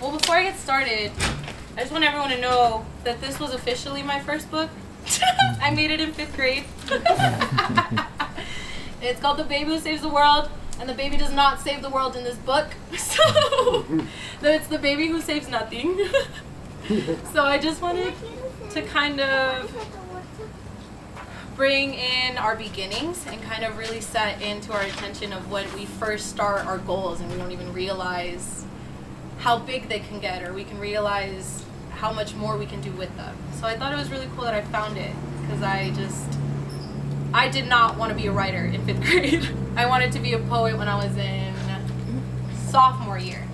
Well, before I get started, I just want everyone to know that this was officially my first book. I made it in 5th grade. It's called The Baby Who Saves the World, and the baby does not save the world in this book. So it's the baby who saves nothing. So I just wanted to kind of bring in our beginnings and kind of really set into our attention of when we first start our goals and we don't even realize how big they can get, or we can realize how much more we can do with them. So I thought it was really cool that I found it, because I did not want to be a writer in 5th grade. I wanted to be a poet when I was in sophomore year.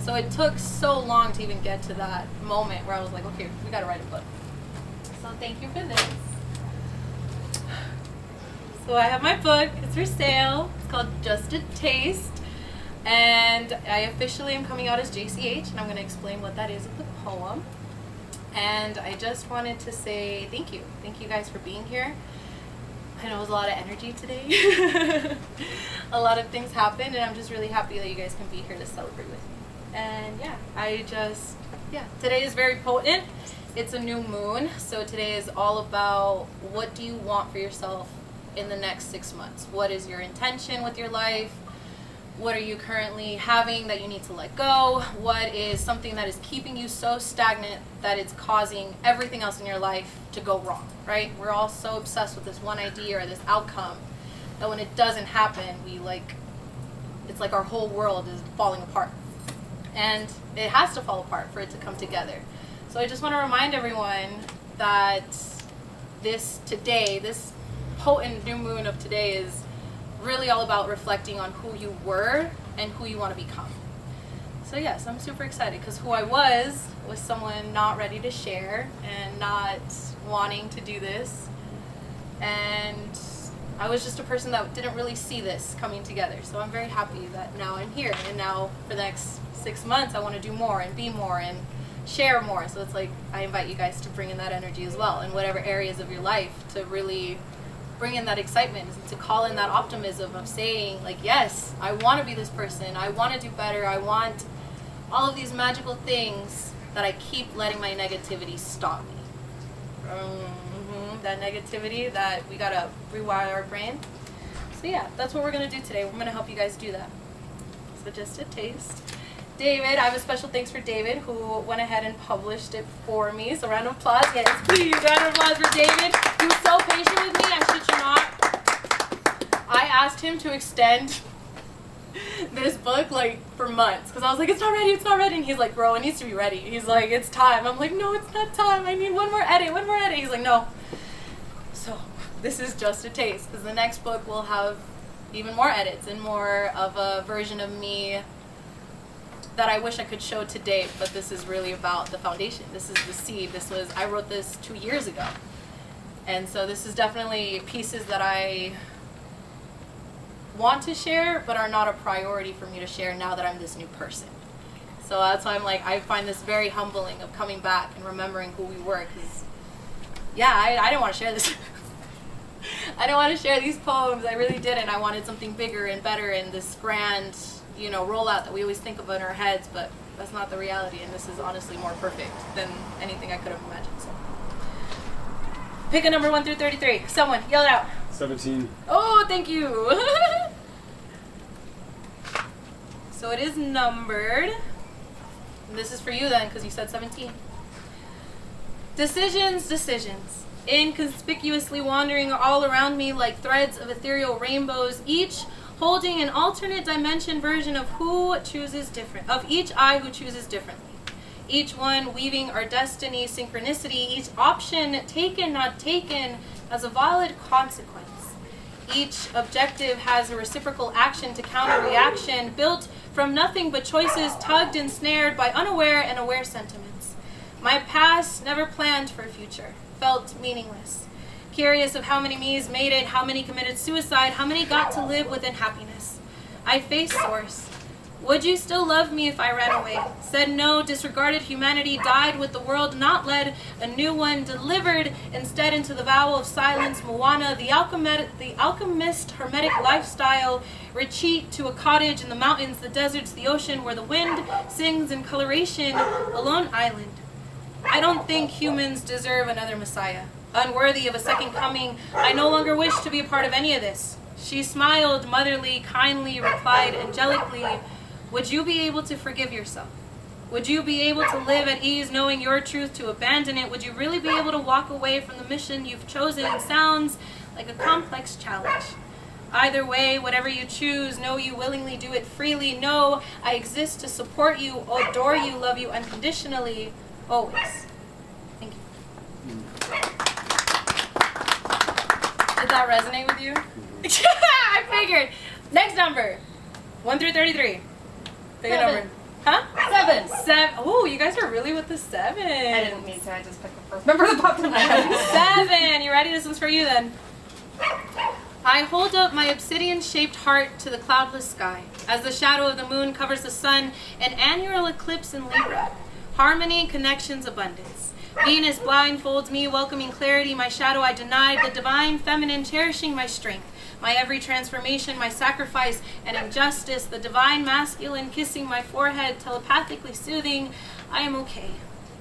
So it took so long to even get to that moment where I was like, okay, we gotta write a book. So thank you for this. So I have my book, it's for sale. It's called Just a Taste. And I officially am coming out as JCH, and I'm going to explain what that is of the poem. And I just wanted to say thank you. Thank you guys for being here. I know it was a lot of energy today. A lot of things happened, and I'm just really happy that you guys can be here to celebrate with me. And today is very potent. It's a new moon, so today is all about what do you want for yourself in the next 6 months. What is your intention with your life? What are you currently having that you need to let go? What is something that is keeping you so stagnant that it's causing everything else in your life to go wrong, right? We're all so obsessed with this one idea or this outcome that when it doesn't happen, it's like our whole world is falling apart. And it has to fall apart for it to come together. So I just want to remind everyone that this potent new moon of today is really all about reflecting on who you were and who you want to become. So yes, I'm super excited, because who I was someone not ready to share and not wanting to do this, and I was just a person that didn't really see this coming together. So I'm very happy that now I'm here, and now for the next 6 months I want to do more and be more and share more. So it's like I invite you guys to bring in that energy as well in whatever areas of your life, to really bring in that excitement, to call in that optimism of saying, like, yes, I want to be this person, I want to do better, I want all of these magical things that I keep letting my negativity stop me. That negativity that we gotta rewire our brain. So yeah, that's what we're gonna do today. We're gonna help you guys do that. So just a taste. David, I have a special thanks for David, who went ahead and published it for me. So round of applause, yes, please, round of applause for David. He was so patient with me, I shit you not. I asked him to extend this book for months, because I was like, it's not ready, and he's like, bro, it needs to be ready. He's like, it's time. I'm like, no, it's not time, I need one more edit. He's like, no. So this is just a taste, because the next book will have even more edits and more of a version of me that I wish I could show to date, but this is really about the foundation. This is the seed. I wrote this 2 years ago. And so this is definitely pieces that I want to share, but are not a priority for me to share now that I'm this new person. So that's why I'm like, I find this very humbling of coming back and remembering who we were, because I didn't want to share this. I didn't want to share these poems. I really didn't. I wanted something bigger and better and this grand rollout that we always think of in our heads, but that's not the reality, and this is honestly more perfect than anything I could have imagined. So pick a number 1 through 33. Someone yell it out. 17. Oh, thank you. So it is numbered. And this is for you then, because you said 17. Decisions, inconspicuously wandering all around me like threads of ethereal rainbows, each holding an alternate dimension version of each I who chooses differently. Each one weaving our destiny, synchronicity, each option taken, not taken, as a valid consequence. Each objective has a reciprocal action to counter reaction, built from nothing but choices tugged and snared by unaware and aware sentiments. My past never planned for a future, felt meaningless. Curious of how many me's made it, how many committed suicide, how many got to live within happiness. I face source, Would you still love me if I ran away? Said no, disregarded humanity, died with the world not led, a new one delivered instead into the vow of silence, Moana, the alchemist, hermetic lifestyle, retreat to a cottage in the mountains, the deserts, the ocean, where the wind sings in coloration, a lone island. I don't think humans deserve another Messiah. Unworthy of a second coming, I no longer wish to be a part of any of this. She smiled, motherly, kindly, replied angelically, would you be able to forgive yourself? Would you be able to live at ease knowing your truth, to abandon it? Would you really be able to walk away from the mission you've chosen? Sounds like a complex challenge. Either way, whatever you choose, know you willingly do it freely. Know I exist to support you, adore you, love you unconditionally, always. Thank you. Did that resonate with you? I figured. Next number. 1 through 33. Pick a number. Huh? 7. Oh, you guys are really with the 7. I didn't mean to. I just picked the first number that popped in my head. 7. You ready? This one's for you then. I hold up my obsidian-shaped heart to the cloudless sky. As the shadow of the moon covers the sun, an annual eclipse in Libra. Harmony, connections, abundance. Venus blindfolds me, welcoming clarity. My shadow I denied, the divine feminine cherishing my strength. My every transformation, my sacrifice and injustice, the divine masculine kissing my forehead, telepathically soothing, I am okay.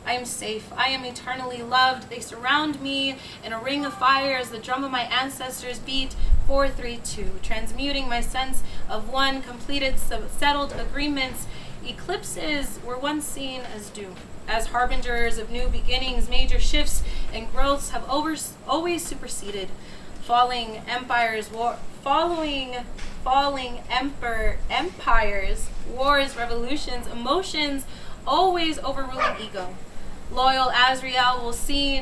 I am safe. I am eternally loved. They surround me in a ring of fire as the drum of my ancestors beat 4-3-2, transmuting my sense of one, completed, settled agreements. Eclipses were once seen as doom. As harbingers of new beginnings, major shifts and growths have always superseded. Falling empires, wars, revolutions, emotions, always overruling ego. Loyal Azrael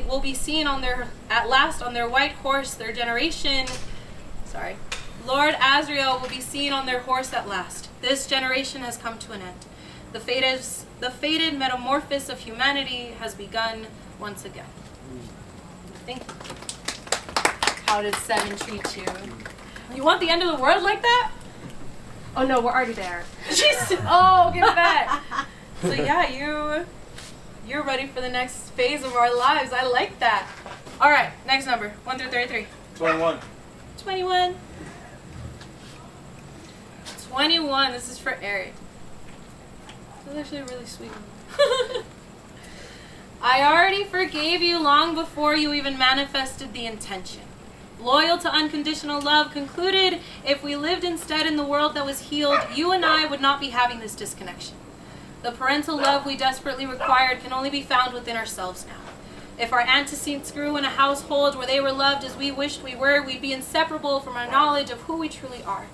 will be seen at last on their white horse, their generation. Sorry. Lord Azrael will be seen on their horse at last. This generation has come to an end. The fated metamorphosis of humanity has begun once again. Thank you. How did 7 treat you? You want the end of the world like that? Oh no, we're already there. Oh, give it back. So yeah, you're ready for the next phase of our lives. I like that. All right, next number. 1 through 33. 21. 21. 21. This is for Eric. This is actually a really sweet one. I already forgave you long before you even manifested the intention. Loyal to unconditional love, concluded if we lived instead in the world that was healed, you and I would not be having this disconnection. The parental love we desperately required can only be found within ourselves now. If our antecedents grew in a household where they were loved as we wished we were, we'd be inseparable from our knowledge of who we truly are.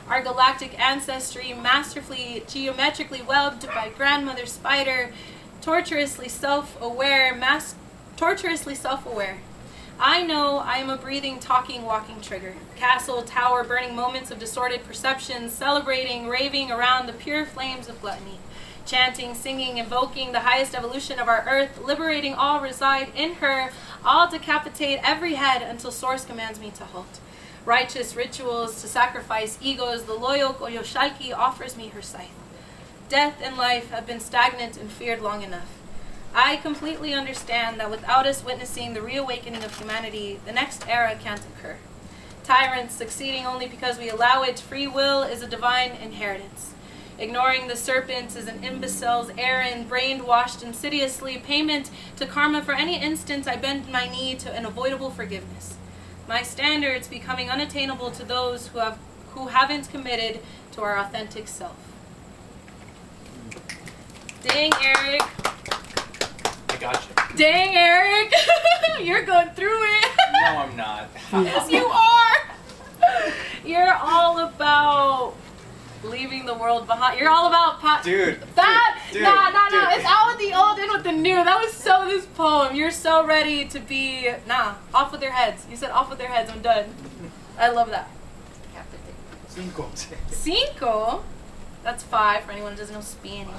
Our galactic ancestry, masterfully, geometrically webbed by grandmother spider, torturously self-aware. I know I am a breathing, talking, walking trigger. Castle, tower, burning moments of distorted perceptions, celebrating, raving around the pure flames of gluttony. Chanting, singing, invoking the highest evolution of our earth, liberating all reside in her, all decapitate every head until source commands me to halt. Righteous rituals to sacrifice egos, the loyal Koyoshiki offers me her scythe. Death and life have been stagnant and feared long enough. I completely understand that without us witnessing the reawakening of humanity, the next era can't occur. Tyrants succeeding only because we allow it, free will is a divine inheritance. Ignoring the serpent is an imbecile's errand, brainwashed insidiously, payment to karma for any instant I bend my knee to an avoidable forgiveness. My standards becoming unattainable to those who haven't committed to our authentic self. Dang, Eric. I got you. Dang, Eric. You're going through it. No, I'm not. Yes, you are. You're all about leaving the world behind. You're all about Dude. That. Dude, Nah. dude. It's out with the old, in with the new. That was so this poem. You're so ready to be, off with their heads. You said off with their heads. I'm done. I love that. 5. That's 5 for anyone who doesn't know Spanish.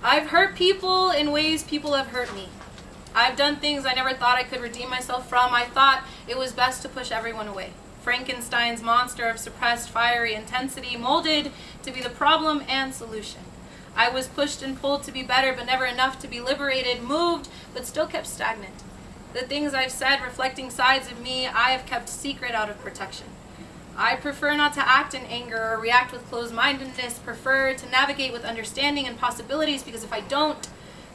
I've hurt people in ways people have hurt me. I've done things I never thought I could redeem myself from. I thought it was best to push everyone away. Frankenstein's monster of suppressed fiery intensity, molded to be the problem and solution. I was pushed and pulled to be better, but never enough to be liberated, moved, but still kept stagnant. The things I've said reflecting sides of me, I have kept secret out of protection. I prefer not to act in anger or react with closed-mindedness, prefer to navigate with understanding and possibilities, because if I don't,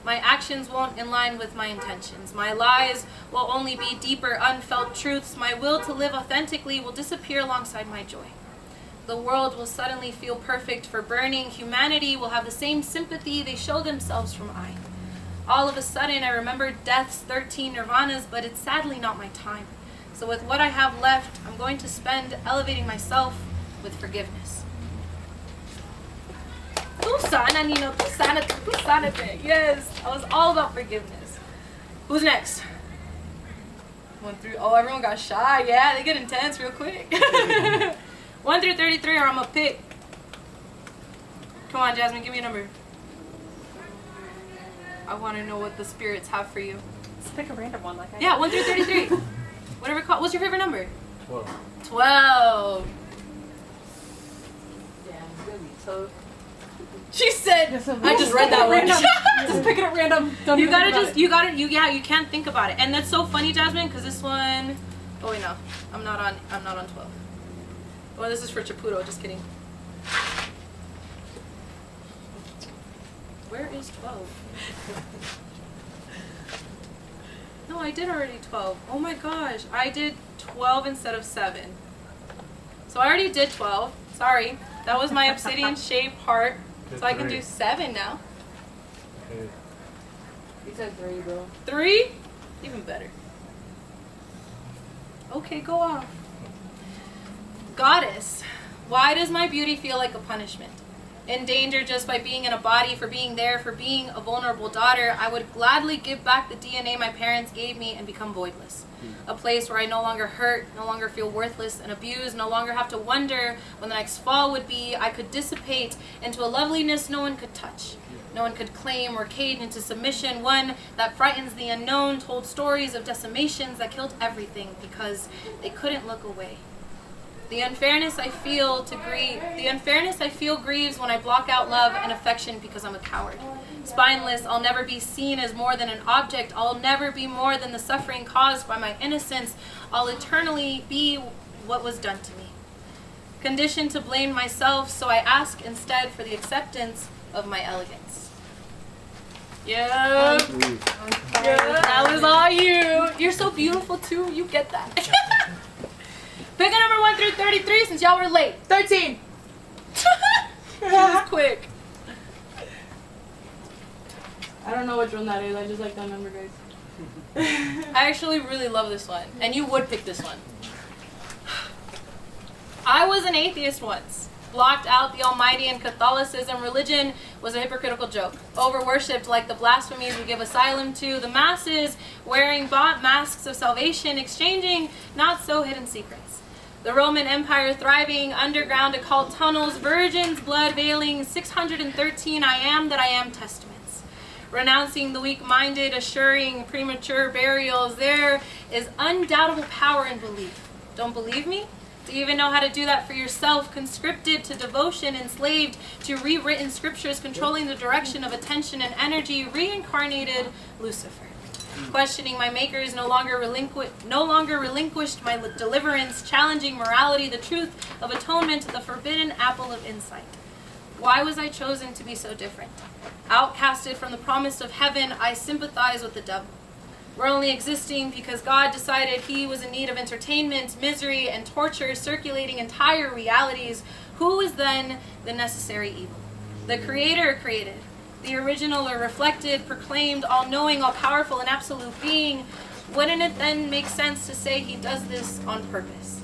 my actions won't align with my intentions. My lies will only be deeper, unfelt truths. My will to live authentically will disappear alongside my joy. The world will suddenly feel perfect for burning. Humanity will have the same sympathy they show themselves from I. All of a sudden, I remember death's 13 nirvanas, but it's sadly not my time. So with what I have left, I'm going to spend elevating myself with forgiveness. Tucson, yes, I was all about forgiveness. Who's next? 1 through, oh, everyone got shy. Yeah, they get intense real quick. 1 through 33, or I'm gonna pick. Come on, Jasmine, give me a number. I want to know what the spirits have for you. Let's pick a random one, like I Yeah, 1 through 33. Whatever. What's your favorite number? 12. 12. Yeah, it's gonna be tough. She said. I just read that one. Just pick it at random. Don't You even gotta think about just, it. you can't think about it. And that's so funny, Jasmine, because this one, oh wait, no, I'm not on 12. Oh, this is for Chaputo, just kidding. Where is 12? No, I did already 12. Oh my gosh, I did 12 instead of 7. So I already did 12. Sorry, that was my obsidian shaped heart. So I can do 7 now. Okay. You said 3, bro. 3? Even better. Okay, go off. Goddess, why does my beauty feel like a punishment? In danger just by being in a body, for being there, for being a vulnerable daughter, I would gladly give back the DNA my parents gave me and become voidless. A place where I no longer hurt, no longer feel worthless and abused, no longer have to wonder when the next fall would be. I could dissipate into a loveliness no one could touch. No one could claim or cade into submission, one that frightens the unknown, told stories of decimations that killed everything because they couldn't look away. The unfairness I feel grieves when I block out love and affection because I'm a coward. Spineless, I'll never be seen as more than an object. I'll never be more than the suffering caused by my innocence. I'll eternally be what was done to me. Conditioned to blame myself, so I ask instead for the acceptance of my elegance. Yeah. That was all you. You're so beautiful too. You get that. Pick a number 1 through 33 since y'all were late. 13! She was quick. I don't know which one that is. I just like that number, guys. I actually really love this one. And you would pick this one. I was an atheist once. Blocked out the Almighty in Catholicism. Religion was a hypocritical joke. Over-worshipped like the blasphemies we give asylum to. The masses wearing bought masks of salvation, exchanging not-so-hidden secrets. The Roman Empire thriving, underground occult tunnels, virgins, blood veiling, 613 I am that I am testaments. Renouncing the weak-minded, assuring premature burials. There is undoubtable power in belief. Don't believe me? Do you even know how to do that for yourself? Conscripted to devotion, enslaved to rewritten scriptures, controlling the direction of attention and energy, reincarnated Lucifer. Questioning my makers, no longer relinquished my deliverance, challenging morality, the truth of atonement, the forbidden apple of insight. Why was I chosen to be so different? Outcasted from the promise of heaven, I sympathize with the devil. We're only existing because God decided he was in need of entertainment, misery, and torture, circulating entire realities. Who is then the necessary evil? The Creator created. The original or reflected, proclaimed, all-knowing, all-powerful, and absolute being. Wouldn't it then make sense to say he does this on purpose?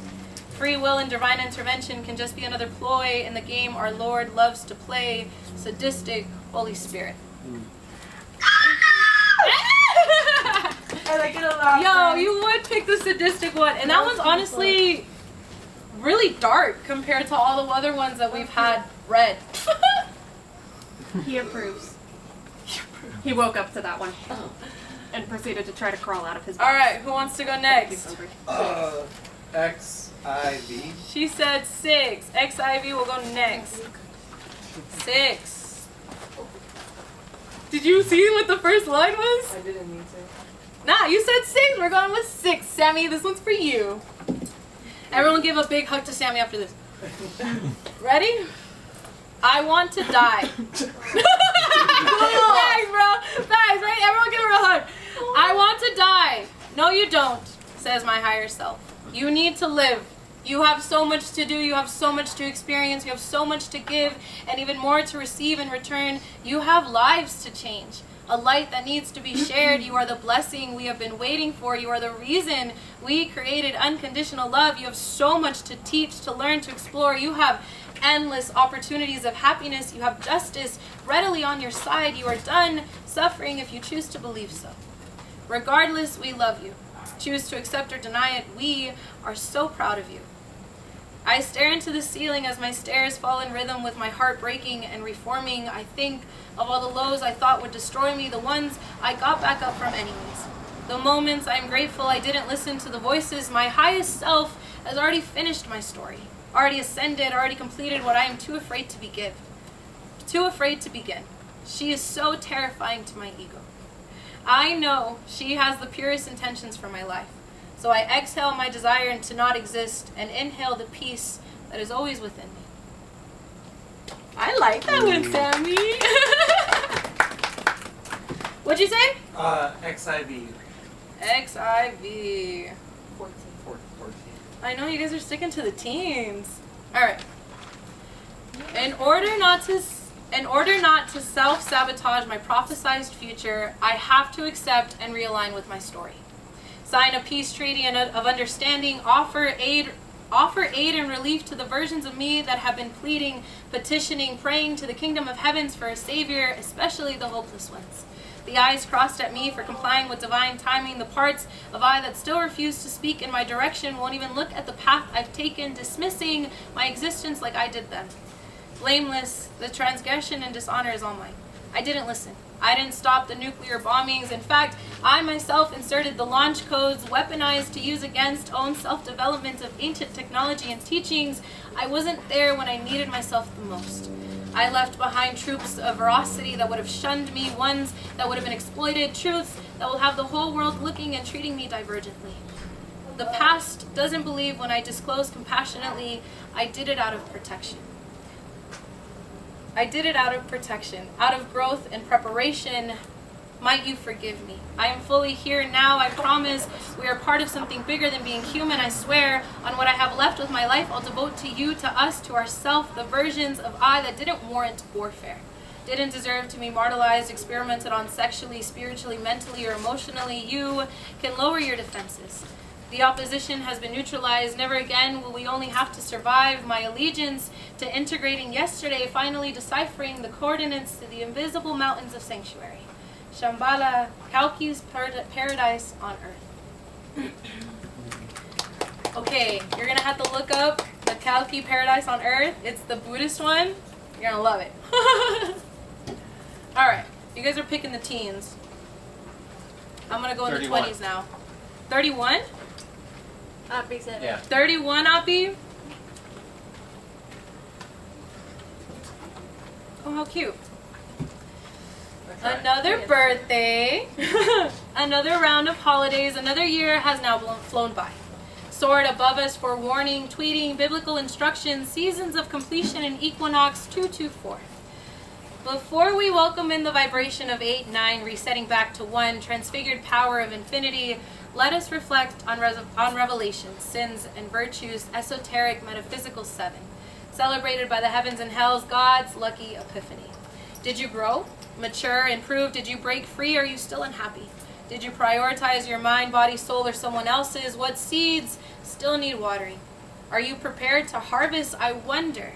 Free will and divine intervention can just be another ploy in the game our Lord loves to play. Sadistic Holy Spirit. I like it a lot. Yo, you would pick the sadistic one. And that one's honestly really dark compared to all the other ones that we've had read. He approves. He woke up to that one and proceeded to try to crawl out of his box. All right, who wants to go He's next? hungry. XIV. She said 6. XIV will go next. 6. Did you see what the first line was? I didn't mean to. Nah, you said 6. We're going with 6. Sammy, this one's for you. Everyone give a big hug to Sammy after this. Ready? I want to die. Thanks, bro. Thanks, right? Everyone give her a hug. I want to die. No, you don't, says my higher self. You need to live. You have so much to do. You have so much to experience. You have so much to give and even more to receive in return. You have lives to change. A light that needs to be shared. You are the blessing we have been waiting for. You are the reason we created unconditional love. You have so much to teach, to learn, to explore. You have endless opportunities of happiness. You have justice readily on your side. You are done suffering if you choose to believe so. Regardless, we love you. Choose to accept or deny it. We are so proud of you. I stare into the ceiling as my stares fall in rhythm with my heart breaking and reforming. I think of all the lows I thought would destroy me, the ones I got back up from anyways. The moments I am grateful I didn't listen to the voices. My highest self has already finished my story, already ascended, already completed what I am too afraid to begin. Too afraid to begin. She is so terrifying to my ego. I know she has the purest intentions for my life. So I exhale my desire to not exist and inhale the peace that is always within me. I like that one, Sammy. What'd you say? XIV. XIV. 14. 14. I know you guys are sticking to the teens. All right. In order not to self-sabotage my prophesized future, I have to accept and realign with my story. Sign a peace treaty of understanding, offer aid and relief to the versions of me that have been pleading, petitioning, praying to the kingdom of heavens for a savior, especially the hopeless ones. The eyes crossed at me for complying with divine timing. The parts of I that still refuse to speak in my direction won't even look at the path I've taken, dismissing my existence like I did them. Blameless, the transgression and dishonor is all mine. I didn't listen. I didn't stop the nuclear bombings. In fact, I myself inserted the launch codes weaponized to use against own self-development of ancient technology and teachings. I wasn't there when I needed myself the most. I left behind troops of veracity that would have shunned me, ones that would have been exploited, truths that will have the whole world looking and treating me divergently. The past doesn't believe when I disclose compassionately, I did it out of protection. I did it out of protection, out of growth and preparation. Might you forgive me? I am fully here now. I promise we are part of something bigger than being human. I swear on what I have left with my life, I'll devote to you, to us, to ourself, the versions of I that didn't warrant warfare, didn't deserve to be martyrized, experimented on sexually, spiritually, mentally, or emotionally. You can lower your defenses. The opposition has been neutralized. Never again will we only have to survive. My allegiance to integrating yesterday, finally deciphering the coordinates to the invisible mountains of sanctuary. Shambhala, Kalki's paradise on earth. Okay, you're going to have to look up the Kalki paradise on earth. It's the Buddhist one. You're going to love it. All right, you guys are picking the teens. I'm going to go in the 20s now. 31? Appy said Yeah. 31, Appy? Oh, how cute. Another birthday, another round of holidays, another year has now flown by. Soared above us for warning, tweeting, biblical instructions, seasons of completion, and equinox 224. Before we welcome in the vibration of 8, 9, resetting back to 1, transfigured power of infinity, let us reflect on revelations, sins, and virtues, esoteric, metaphysical 7, celebrated by the heavens and hells, God's lucky epiphany. Did you grow, mature, improve? Did you break free? Are you still unhappy? Did you prioritize your mind, body, soul, or someone else's? What seeds still need watering? Are you prepared to harvest? I wonder.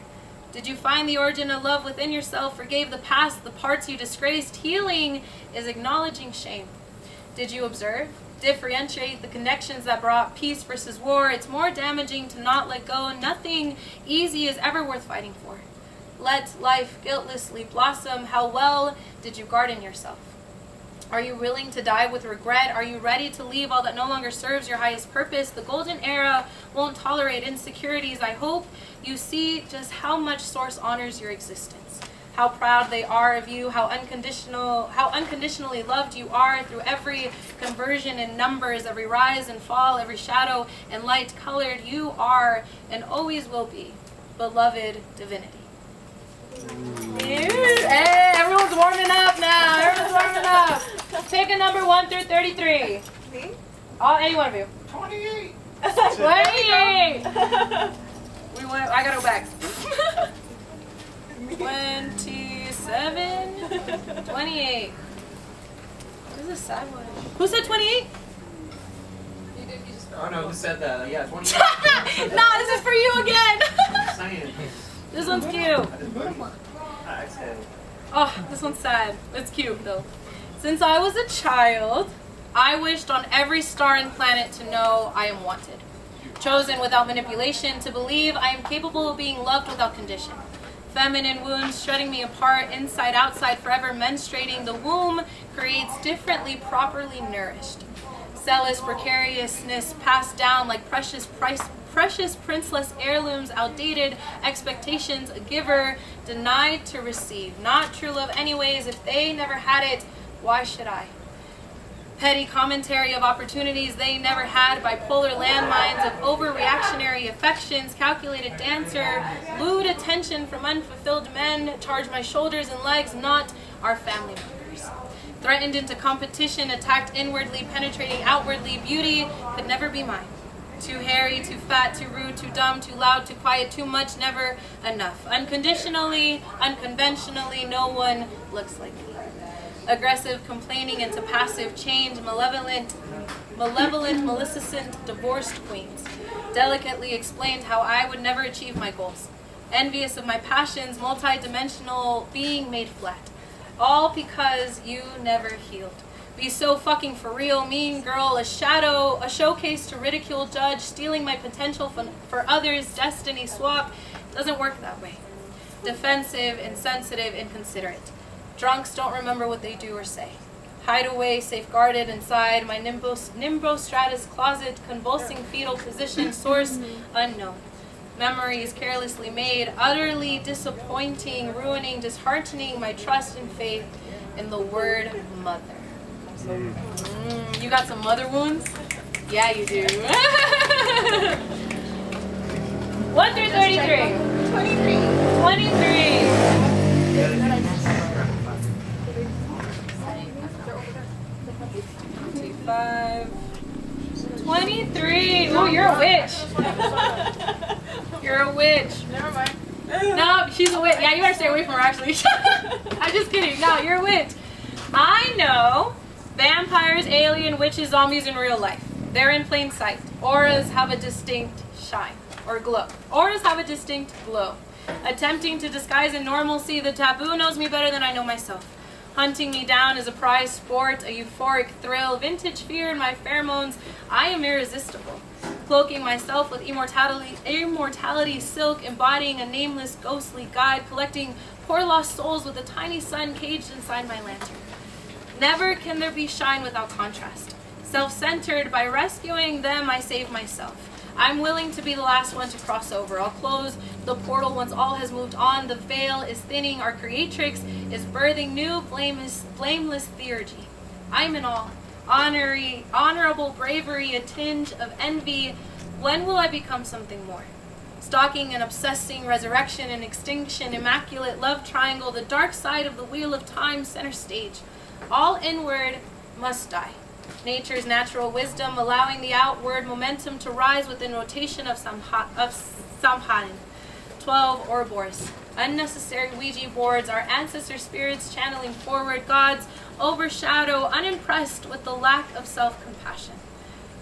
Did you find the origin of love within yourself? Forgave the past, the parts you disgraced? Healing is acknowledging shame. Did you observe? Differentiate the connections that brought peace versus war. It's more damaging to not let go. Nothing easy is ever worth fighting for. Let life guiltlessly blossom. How well did you garden yourself? Are you willing to die with regret? Are you ready to leave all that no longer serves your highest purpose? The golden era won't tolerate insecurities. I hope you see just how much Source honors your existence, how proud they are of you, how unconditionally loved you are through every conversion in numbers, every rise and fall, every shadow and light colored. You are and always will be beloved divinity. Hey, everyone's warming up now. Everyone's warming up. Pick a number 1 through 33. Me? Any one of you. 28. 28. I gotta go back. 27. 28. What is a sad one? Who said 28? Oh no, who said that? Yeah, 28. No, this is for you again. Saying. This one's cute. I exhale. Oh, this one's sad. It's cute though. Since I was a child, I wished on every star and planet to know I am wanted. Chosen without manipulation, to believe I am capable of being loved without condition. Feminine wounds shredding me apart, inside, outside, forever menstruating. The womb creates differently, properly nourished. Zealous precariousness passed down like precious princeless heirlooms, outdated expectations, a giver denied to receive. Not true love anyways, if they never had it, why should I? Petty commentary of opportunities they never had, bipolar landmines of overreactionary affections, calculated dancer, lewd attention from unfulfilled men, charge my shoulders and legs, not our family members. Threatened into competition, attacked inwardly, penetrating outwardly, beauty could never be mine. Too hairy, too fat, too rude, too dumb, too loud, too quiet, too much, never enough. Unconditionally, unconventionally, no one looks like me. Aggressive complaining into passive change, malevolent, maleficent, divorced queens. Delicately explained how I would never achieve my goals. Envious of my passions, multi-dimensional being made flat. All because you never healed. Be so fucking for real, mean girl, a shadow, a showcase to ridicule, judge, stealing my potential for others, destiny swap. Doesn't work that way. Defensive, insensitive, inconsiderate. Drunks don't remember what they do or say. Hide away, safeguarded inside my nimbostratus closet, convulsing fetal position, source unknown. Memories carelessly made, utterly disappointing, ruining, disheartening my trust and faith in the word mother. You got some mother wounds? Yeah, you do. 1 through 33. 23. 25. 23. Oh, you're a witch. You're a witch. Never mind. No, she's a witch. Yeah, you better stay away from her, actually. I'm just kidding. No, you're a witch. I know vampires, alien, witches, zombies in real life. They're in plain sight. Auras have a distinct shine or glow. Auras have a distinct glow. Attempting to disguise a normalcy, the taboo knows me better than I know myself. Hunting me down is a prize sport, a euphoric thrill, vintage fear in my pheromones. I am irresistible. Cloaking myself with immortality silk, embodying a nameless ghostly guide, collecting poor lost souls with a tiny sun caged inside my lantern. Never can there be shine without contrast. Self-centered, by rescuing them, I save myself. I'm willing to be the last one to cross over. I'll close the portal once all has moved on. The veil is thinning. Our creatrix is birthing new blameless theurgy. I'm in awe. Honorable bravery, a tinge of envy. When will I become something more? Stalking and obsessing, resurrection and extinction, immaculate love triangle, the dark side of the wheel of time, center stage. All inward must die. Nature's natural wisdom, allowing the outward momentum to rise within rotation of Samhain. 12 Ouroboros. Unnecessary Ouija boards, our ancestor spirits channeling forward, gods overshadow, unimpressed with the lack of self-compassion.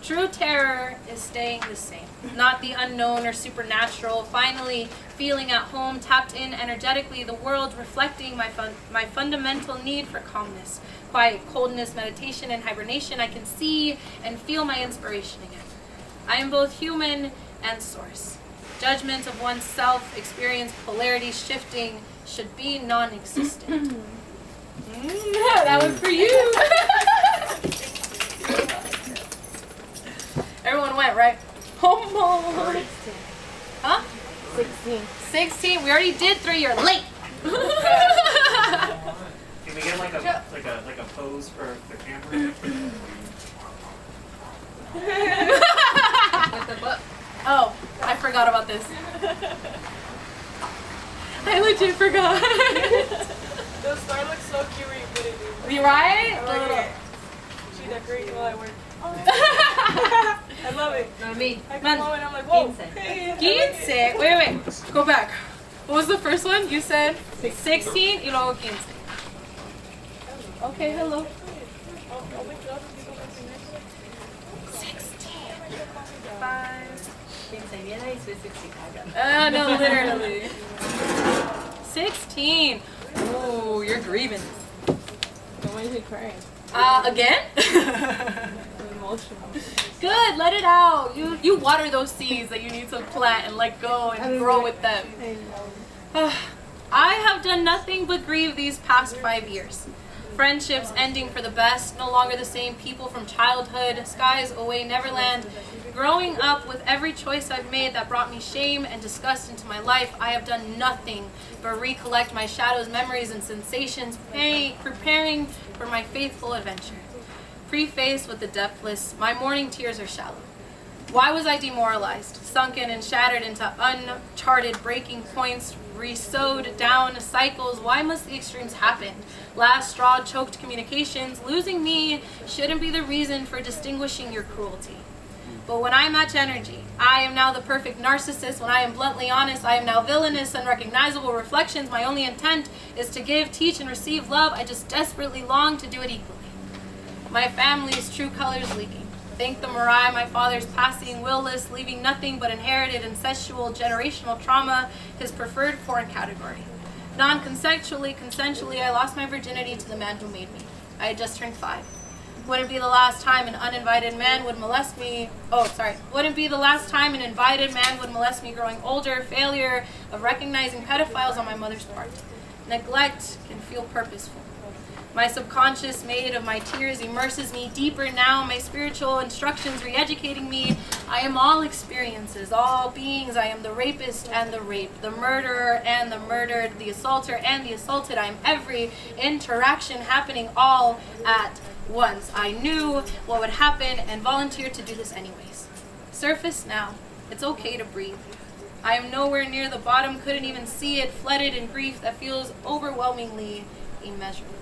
True terror is staying the same, not the unknown or supernatural. Finally, feeling at home, tapped in energetically, the world reflecting my fundamental need for calmness, quiet, coldness, meditation, and hibernation. I can see and feel my inspiration again. I am both human and source. Judgment of oneself, experience polarity shifting should be non-existent. That one's for you. Everyone went, right? Homo. Huh? 16. 16. We already did 3. You're late. Can we get like a pose for the camera? With the book. Oh, I forgot about this. I legit forgot. The star looks so cute when you put it in. You right? I like it. She decorates while I work. I love it. Noemi, I come home and I'm like, whoa. 15. Wait. Go back. What was the first one? You said 16 y luego 15. Okay, hello. 16. 5. quinceañera y soy 65. No, literally. 16. Ooh, you're grieving. Why is he crying? Again? I'm emotional. Good, let it out. You water those seeds that you need to plant and let go and grow with them. I have done nothing but grieve these past 5 years. Friendships ending for the best, no longer the same people from childhood, skies away Neverland. Growing up with every choice I've made that brought me shame and disgust into my life, I have done nothing but recollect my shadows, memories, and sensations, preparing for my faithful adventure. Prefaced with the depthless, my morning tears are shallow. Why was I demoralized, sunken and shattered into uncharted breaking points, re-sewed down cycles? Why must the extremes happen? Last straw choked communications. Losing me shouldn't be the reason for distinguishing your cruelty. But when I match energy, I am now the perfect narcissist. When I am bluntly honest, I am now villainous, unrecognizable reflections. My only intent is to give, teach, and receive love. I just desperately long to do it equally. My family's true colors leaking. Thank the Mariah, my father's passing, willless, leaving nothing but inherited incestual generational trauma, his preferred porn category. Non-consensually, consensually, I lost my virginity to the man who made me. I had just turned 5. Wouldn't be the last time an uninvited man would molest me. Wouldn't be the last time an invited man would molest me growing older. Failure of recognizing pedophiles on my mother's part. Neglect can feel purposeful. My subconscious, made of my tears, immerses me deeper now. My spiritual instructions re-educating me. I am all experiences, all beings. I am the rapist and the raped, the murderer and the murdered, the assaulter and the assaulted. I am every interaction happening all at once. I knew what would happen and volunteered to do this anyways. Surface now. It's okay to breathe. I am nowhere near the bottom, couldn't even see it, flooded in grief that feels overwhelmingly immeasurable.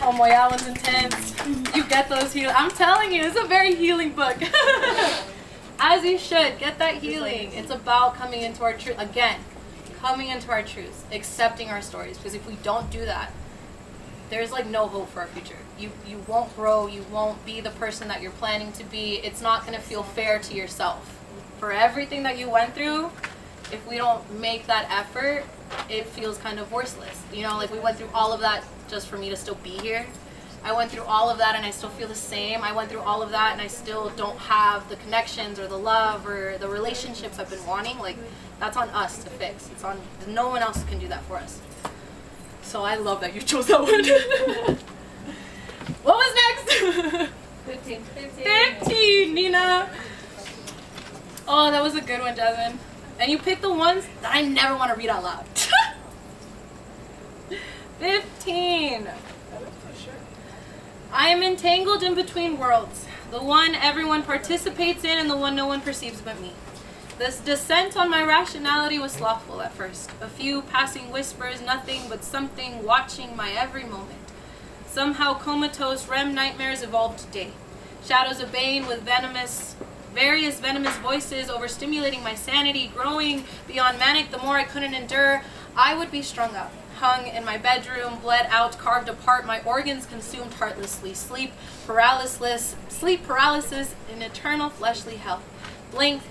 Oh my, that one's intense. You get those healing. I'm telling you, it's a very healing book. As you should, get that healing. It's about coming into our truth. Again, coming into our truths, accepting our stories. Because if we don't do that, there's like no hope for our future. You won't grow. You won't be the person that you're planning to be. It's not going to feel fair to yourself. For everything that you went through, if we don't make that effort, it feels kind of worthless. You know, like we went through all of that just for me to still be here. I went through all of that and I still feel the same. I went through all of that and I still don't have the connections or the love or the relationships I've been wanting. Like, that's on us to fix. It's on, no one else can do that for us. So I love that you chose that one. What was next? 15. 15, Nina. Oh, that was a good one, Jasmine. And you picked the ones that I never want to read out loud. 15. I am entangled in between worlds. The one everyone participates in and the one no one perceives but me. This descent on my rationality was slothful at first. A few passing whispers, nothing but something watching my every moment. Somehow comatose REM nightmares evolved today. Shadows of bane with various venomous voices overstimulating my sanity, growing beyond manic the more I couldn't endure. I would be strung up, hung in my bedroom, bled out, carved apart, my organs consumed heartlessly, sleep paralysis in eternal fleshly hell. Blink,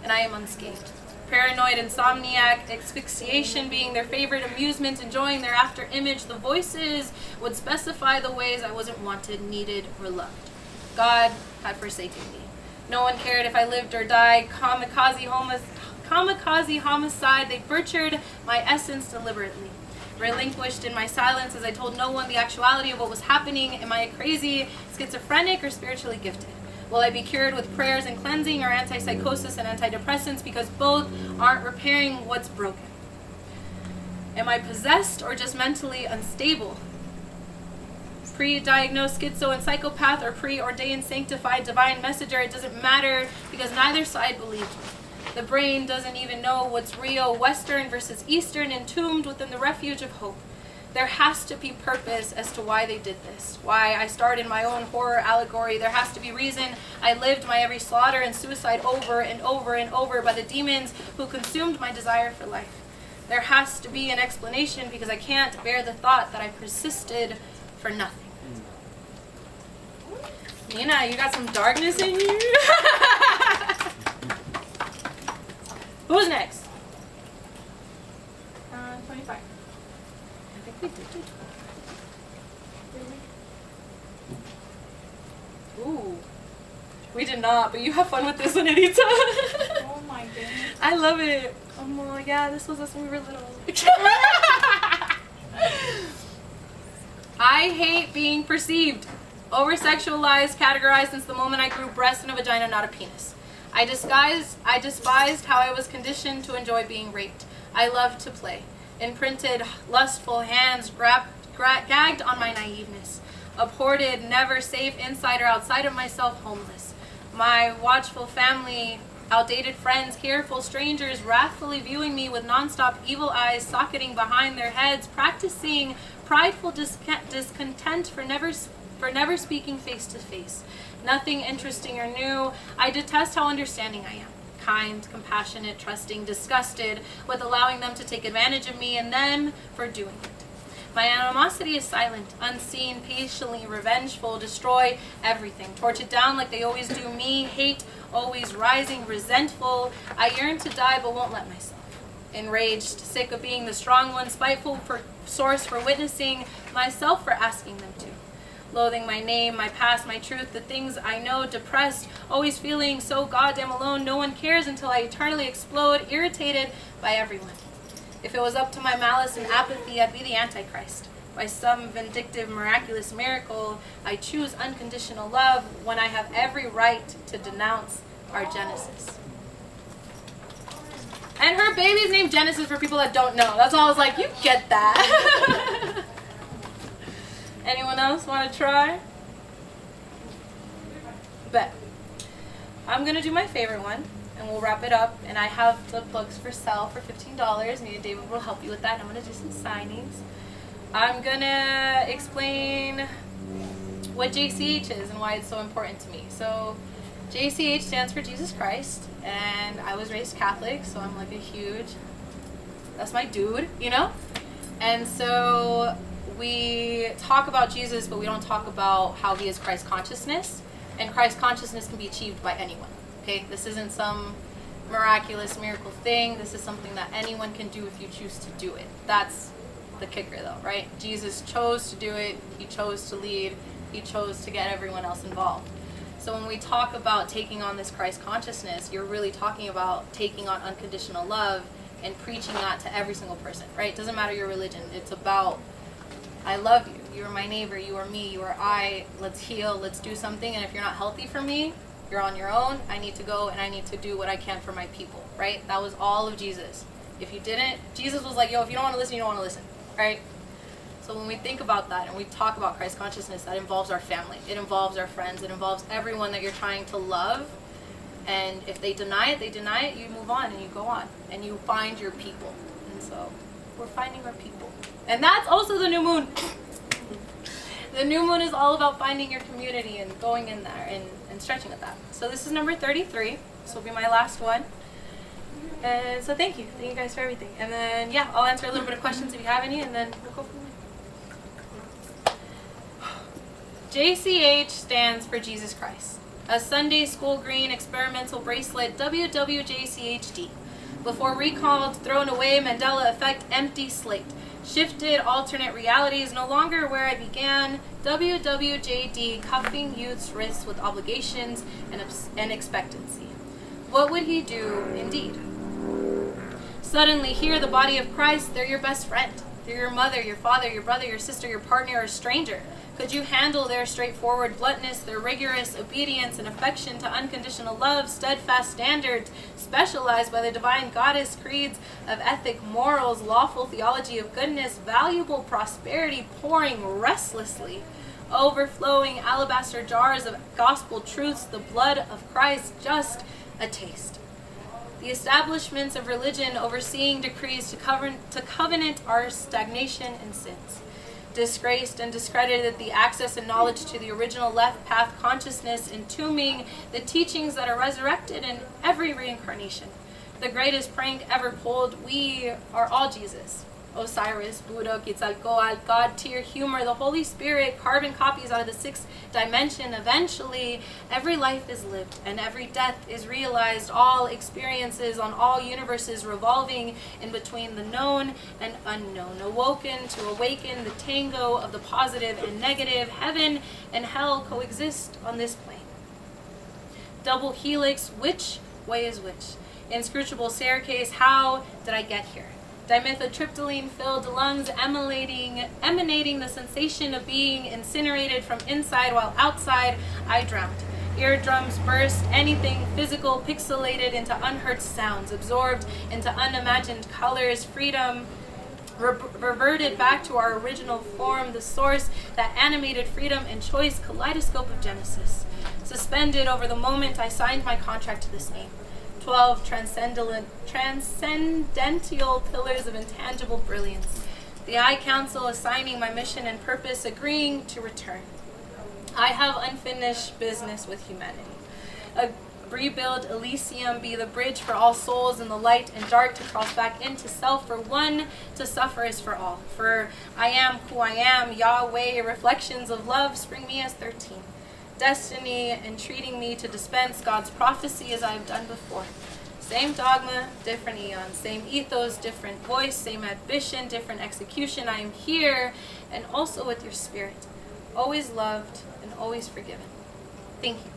and I am unscathed. Paranoid, insomniac, asphyxiation being their favorite amusement, enjoying their after image, the voices would specify the ways I wasn't wanted, needed, or loved. God had forsaken me. No one cared if I lived or died. kamikaze homicide. They butchered my essence deliberately. Relinquished in my silence as I told no one the actuality of what was happening. Am I crazy, schizophrenic, or spiritually gifted? Will I be cured with prayers and cleansing, or antipsychosis and antidepressants, because both aren't repairing what's broken? Am I possessed or just mentally unstable? Pre-diagnosed schizo and psychopath, or preordained sanctified divine messenger, it doesn't matter, because neither side believes me. The brain doesn't even know what's real, Western versus Eastern, entombed within the refuge of hope. There has to be purpose as to why they did this, why I started my own horror allegory. There has to be reason I lived my every slaughter and suicide over and over and over by the demons who consumed my desire for life. There has to be an explanation, because I can't bear the thought that I persisted for nothing. Nina, you got some darkness in you? Who's next? 25. I think we did it. Ooh. We did not, but you have fun with this one, Anita. Oh my goodness. I love it. Oh, yeah, this was us when we were little. I hate being perceived, over-sexualized, categorized since the moment I grew breasts and a vagina, not a penis. I despised how I was conditioned to enjoy being raped. I loved to play. Imprinted, lustful hands gagged on my naiveness. Abhorred, never safe inside or outside of myself, homeless. My watchful family, outdated friends, careful strangers, wrathfully viewing me with nonstop evil eyes socketing behind their heads, practicing prideful discontent for never speaking face to face. Nothing interesting or new. I detest how understanding I am. Kind, compassionate, trusting, disgusted with allowing them to take advantage of me, and then for doing it. My animosity is silent, unseen, patiently revengeful, destroy everything. Torch it down like they always do me. Hate always rising, resentful. I yearn to die but won't let myself. Enraged, sick of being the strong one, spiteful for source for witnessing, myself for asking them to. Loathing my name, my past, my truth, the things I know, depressed, always feeling so goddamn alone, no one cares until I eternally explode, irritated by everyone. If it was up to my malice and apathy, I'd be the Antichrist. By some vindictive, miraculous miracle, I choose unconditional love when I have every right to denounce our Genesis. And her baby's named Genesis for people that don't know. That's all I was like, you get that. Anyone else want to try? Bet. I'm going to do my favorite one, and we'll wrap it up. And I have the books for sale for $15. Me and David will help you with that. And I'm going to do some signings. I'm going to explain what JCH is and why it's so important to me. So JCH stands for Jesus Christ, and I was raised Catholic, so I'm like a huge, that's my dude, you know? And so we talk about Jesus, but we don't talk about how he is Christ consciousness, and Christ consciousness can be achieved by anyone, okay? This isn't some miraculous miracle thing. This is something that anyone can do if you choose to do it. That's the kicker though, right? Jesus chose to do it. He chose to lead. He chose to get everyone else involved. So when we talk about taking on this Christ consciousness, you're really talking about taking on unconditional love and preaching that to every single person, right? It doesn't matter your religion. It's about, I love you. You are my neighbor. You are me. You are I. Let's heal. Let's do something. And if you're not healthy for me, you're on your own. I need to go and I need to do what I can for my people, right? That was all of Jesus. If you didn't, Jesus was like, yo, if you don't want to listen, you don't want to listen, right? So when we think about that and we talk about Christ consciousness, that involves our family. It involves our friends. It involves everyone that you're trying to love. And if they deny it, you move on and you go on. And you find your people. And so we're finding our people. And that's also the new moon. The new moon is all about finding your community and going in there and stretching at that. So this is number 33. This will be my last one. And so thank you. Thank you guys for everything. And then, yeah, I'll answer a little bit of questions if you have any, and then we'll go from there. JCH stands for Jesus Christ. A Sunday school green experimental bracelet, WWJCHD. Before recalled, thrown away, Mandela effect, empty slate. Shifted alternate realities, no longer where I began. WWJD, cuffing youth's wrists with obligations and expectancy. What would he do indeed? Suddenly, here, the body of Christ, they're your best friend. They're your mother, your father, your brother, your sister, your partner, or a stranger. Could you handle their straightforward bluntness, their rigorous obedience and affection to unconditional love, steadfast standards, specialized by the divine goddess, creeds of ethic, morals, lawful theology of goodness, valuable prosperity, pouring restlessly, overflowing alabaster jars of gospel truths, the blood of Christ, just a taste? The establishments of religion overseeing decrees to covenant our stagnation and sins. Disgraced and discredited the access and knowledge to the original left path consciousness, entombing the teachings that are resurrected in every reincarnation. The greatest prank ever pulled, we are all Jesus. Osiris, Buddha, Quetzalcoatl, God, tier, humor, the Holy Spirit, carbon copies out of the sixth dimension. Eventually, every life is lived and every death is realized, all experiences on all universes revolving in between the known and unknown. Awoken to awaken the tango of the positive and negative, heaven and hell coexist on this plane. Double helix, which way is which? Inscrutable staircase, how did I get here? Dimethyltryptamine-filled lungs emanating the sensation of being incinerated from inside, while outside I drowned. Eardrums burst, anything physical pixelated into unheard sounds, absorbed into unimagined colors, freedom reverted back to our original form, the source that animated freedom and choice, kaleidoscope of Genesis. Suspended over the moment I signed my contract to this name. 12 transcendental pillars of intangible brilliance. The I Council assigning my mission and purpose, agreeing to return. I have unfinished business with humanity. A rebuild Elysium, be the bridge for all souls in the light and dark to cross back into self, for one to suffer is for all. For I am who I am, Yahweh, reflections of love, spring me as 13. Destiny entreating me to dispense God's prophecy as I have done before. Same dogma, different eons. Same ethos, different voice. Same ambition, different execution. I am here and also with your spirit. Always loved and always forgiven. Thank you.